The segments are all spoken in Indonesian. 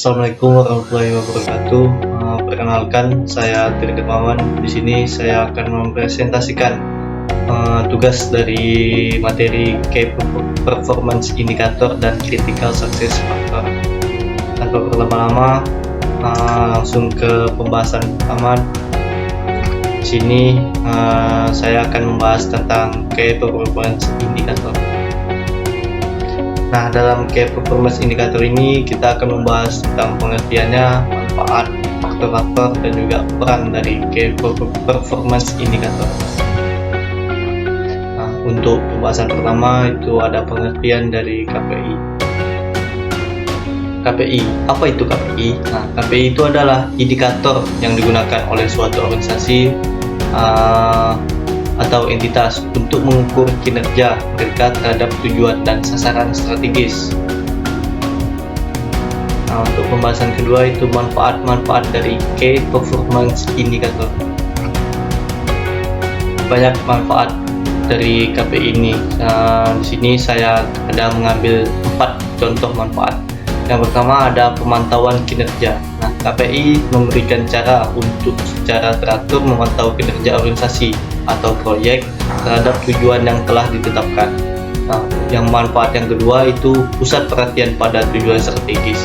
Assalamualaikum warahmatullahi wabarakatuh. Perkenalkan, saya Tirta Mawan. Di sini saya akan mempresentasikan tugas dari materi Key Performance Indicator dan Critical Success Factor. Tanpa berlama-lama, langsung ke pembahasan pertama. Di sini saya akan membahas tentang Key Performance Indicator. Nah, dalam Key Performance Indicator ini kita akan membahas tentang pengertiannya, manfaat, faktor-faktor, dan juga peran dari Key Performance Indicator. Nah, untuk pembahasan pertama itu ada pengertian dari KPI. KPI, apa itu KPI? Nah, KPI itu adalah indikator yang digunakan oleh suatu organisasi atau entitas untuk mengukur kinerja mereka terhadap tujuan dan sasaran strategis. Nah, untuk pembahasan kedua itu manfaat-manfaat dari Key Performance Indicator. Banyak manfaat dari KPI ini. Di sini saya ada mengambil 4 contoh manfaat. Yang pertama ada pemantauan kinerja. Nah, KPI memberikan cara untuk secara teratur memantau kinerja organisasi atau proyek terhadap tujuan yang telah ditetapkan. Nah, yang manfaat yang kedua itu pusat perhatian pada tujuan strategis.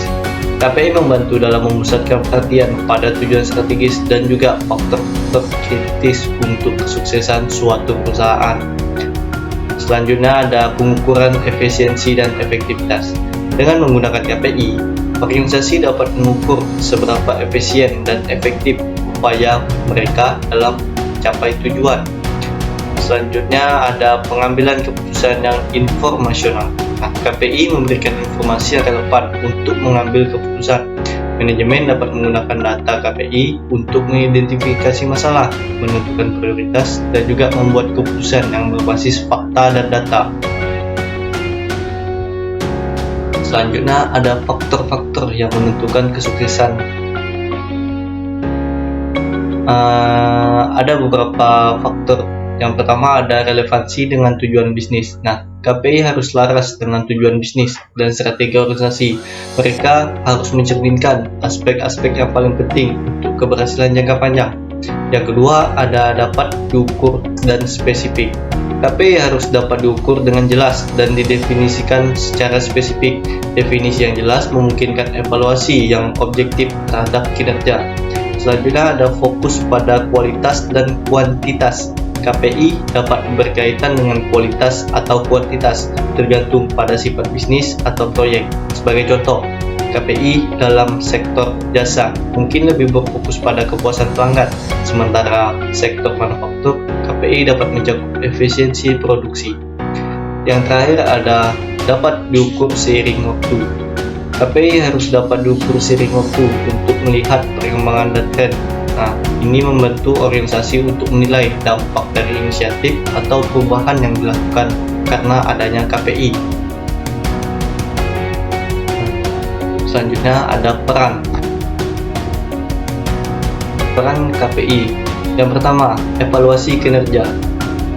KPI membantu dalam memusatkan perhatian pada tujuan strategis dan juga faktor kritis untuk kesuksesan suatu perusahaan. Selanjutnya ada pengukuran efisiensi dan efektivitas. Dengan menggunakan KPI, organisasi dapat mengukur seberapa efisien dan efektif upaya mereka dalam mencapai tujuan. Selanjutnya ada pengambilan keputusan yang informasional. Nah, KPI memberikan informasi yang relevan untuk mengambil keputusan. Manajemen dapat menggunakan data KPI untuk mengidentifikasi masalah, menentukan prioritas, dan juga membuat keputusan yang berbasis fakta dan data. Selanjutnya ada faktor-faktor yang menentukan kesuksesan. Ada beberapa faktor. Yang pertama ada relevansi dengan tujuan bisnis. Nah, KPI harus selaras dengan tujuan bisnis dan strategi organisasi. Mereka harus mencerminkan aspek-aspek yang paling penting untuk keberhasilan jangka panjang. Yang kedua ada dapat diukur dan spesifik. KPI harus dapat diukur dengan jelas dan didefinisikan secara spesifik. Definisi yang jelas memungkinkan evaluasi yang objektif terhadap kinerja. Selanjutnya ada fokus pada kualitas dan kuantitas. KPI dapat berkaitan dengan kualitas atau kuantitas tergantung pada sifat bisnis atau proyek. Sebagai contoh, KPI dalam sektor jasa mungkin lebih berfokus pada kepuasan pelanggan, sementara sektor manufaktur KPI dapat mencakup efisiensi produksi. Yang terakhir ada dapat diukur seiring waktu. KPI harus dapat diukur seiring waktu untuk melihat perkembangan dan tren. Nah, ini membantu organisasi untuk menilai dampak dari inisiatif atau perubahan yang dilakukan karena adanya KPI. Selanjutnya ada peran KPI. Yang pertama, evaluasi kinerja.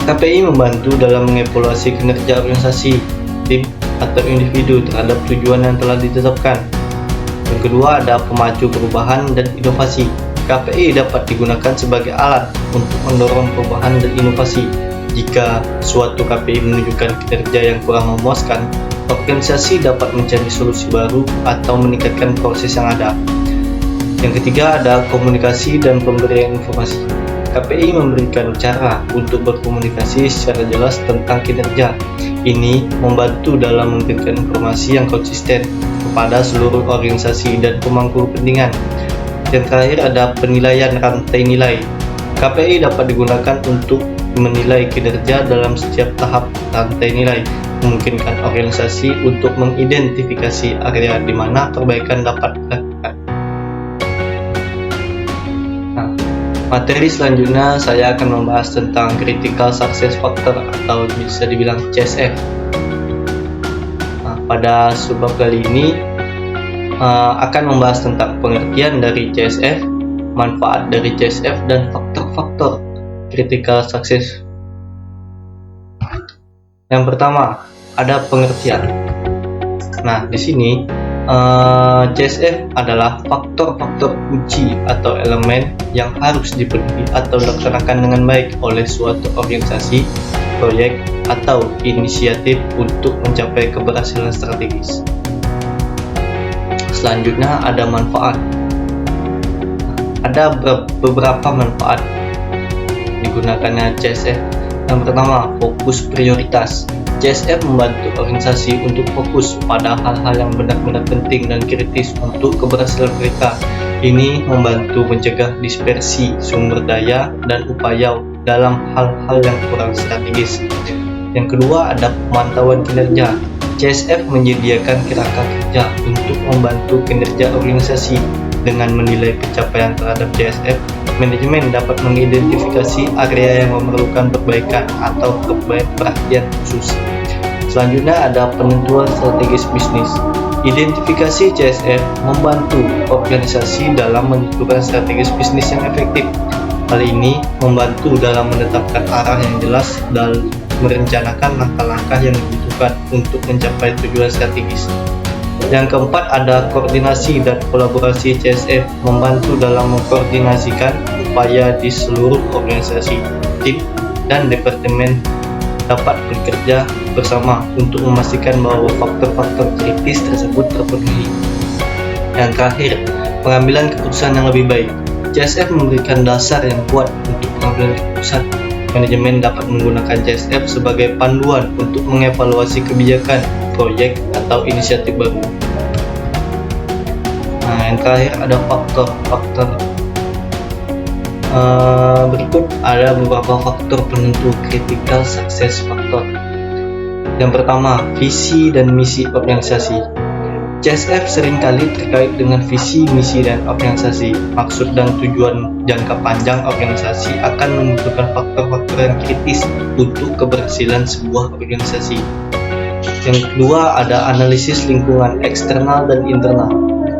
KPI membantu dalam mengevaluasi kinerja organisasi, tim, atau individu terhadap tujuan yang telah ditetapkan. Yang kedua ada pemacu perubahan dan inovasi. KPI dapat digunakan sebagai alat untuk mendorong perubahan dan inovasi. Jika suatu KPI menunjukkan kinerja yang kurang memuaskan, organisasi dapat mencari solusi baru atau meningkatkan proses yang ada. Yang ketiga ada komunikasi dan pemberian informasi. KPI memberikan cara untuk berkomunikasi secara jelas tentang kinerja. Ini membantu dalam memberikan informasi yang konsisten kepada seluruh organisasi dan pemangku kepentingan. Yang terakhir ada penilaian rantai nilai. KPI dapat digunakan untuk menilai kinerja dalam setiap tahap rantai nilai, memungkinkan organisasi untuk mengidentifikasi area di mana perbaikan dapat dilakukan. Nah, materi selanjutnya saya akan membahas tentang Critical Success Factor atau bisa dibilang CSF. Nah, pada subbab kali ini akan membahas tentang pengertian dari CSF, manfaat dari CSF, dan faktor-faktor Critical Success. Yang pertama, ada pengertian. Nah, di sini CSF adalah faktor-faktor kunci atau elemen yang harus dipenuhi atau dilaksanakan dengan baik oleh suatu organisasi, proyek, atau inisiatif untuk mencapai keberhasilan strategis. Selanjutnya ada manfaat. Ada beberapa manfaat digunakannya CSF. Yang pertama, fokus prioritas. CSF membantu organisasi untuk fokus pada hal-hal yang benar-benar penting dan kritis untuk keberhasilan mereka. Ini membantu mencegah dispersi sumber daya dan upaya dalam hal-hal yang kurang strategis. Yang kedua, ada pemantauan kinerja. CSF menyediakan kerangka kerja untuk membantu kinerja organisasi. Dengan menilai pencapaian terhadap CSF, manajemen dapat mengidentifikasi area yang memerlukan perbaikan atau perhatian khusus. Selanjutnya ada penentuan strategis bisnis. Identifikasi CSF membantu organisasi dalam menentukan strategis bisnis yang efektif. Hal ini membantu dalam menetapkan arah yang jelas dan merencanakan langkah-langkah yang dibutuhkan untuk mencapai tujuan strategis. Yang keempat ada koordinasi dan kolaborasi. CSF membantu dalam mengkoordinasikan upaya di seluruh organisasi. Tim dan departemen dapat bekerja bersama untuk memastikan bahwa faktor-faktor kritis tersebut terpenuhi. Yang terakhir, pengambilan keputusan yang lebih baik. CSF memberikan dasar yang kuat untuk pengambilan keputusan. Manajemen dapat menggunakan CSF sebagai panduan untuk mengevaluasi kebijakan, proyek, atau inisiatif baru. Nah, yang terakhir ada faktor-faktor. Berikut ada beberapa faktor penentu critical success factor. Yang pertama, visi dan misi organisasi. CSF seringkali terkait dengan visi, misi, dan organisasi. Maksud dan tujuan jangka panjang organisasi akan membutuhkan faktor-faktor yang kritis untuk keberhasilan sebuah organisasi. Yang kedua ada analisis lingkungan eksternal dan internal.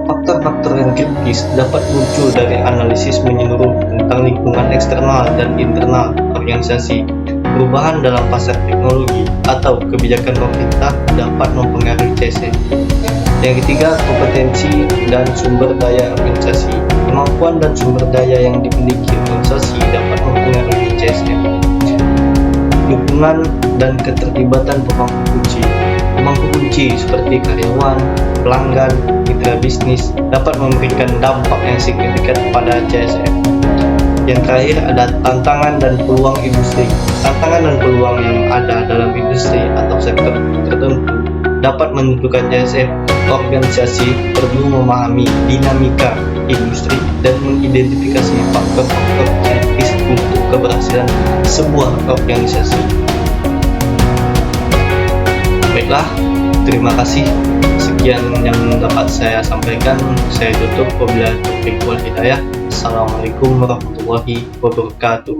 Faktor-faktor yang kritis dapat muncul dari analisis menyeluruh tentang lingkungan eksternal dan internal organisasi. Perubahan dalam pasar teknologi atau kebijakan pemerintah dapat mempengaruhi CSF. Yang ketiga, kompetensi dan sumber daya organisasi. Kemampuan dan sumber daya yang dimiliki organisasi dapat mempengaruhi CSF. Dukungan dan keterlibatan pemangku kunci. Pemangku kunci seperti karyawan, pelanggan, mitra bisnis dapat memberikan dampak yang signifikan pada CSF. Yang terakhir ada tantangan dan peluang industri. Tantangan dan peluang yang ada dalam industri atau sektor tertentu dapat menentukan CSF. Organisasi perlu memahami dinamika industri dan mengidentifikasi faktor-faktor kritis untuk keberhasilan sebuah organisasi. Baiklah, terima kasih. Sekian yang dapat saya sampaikan. Saya tutup wabillahi taufiq wal hidayah. Assalamualaikum warahmatullahi wabarakatuh.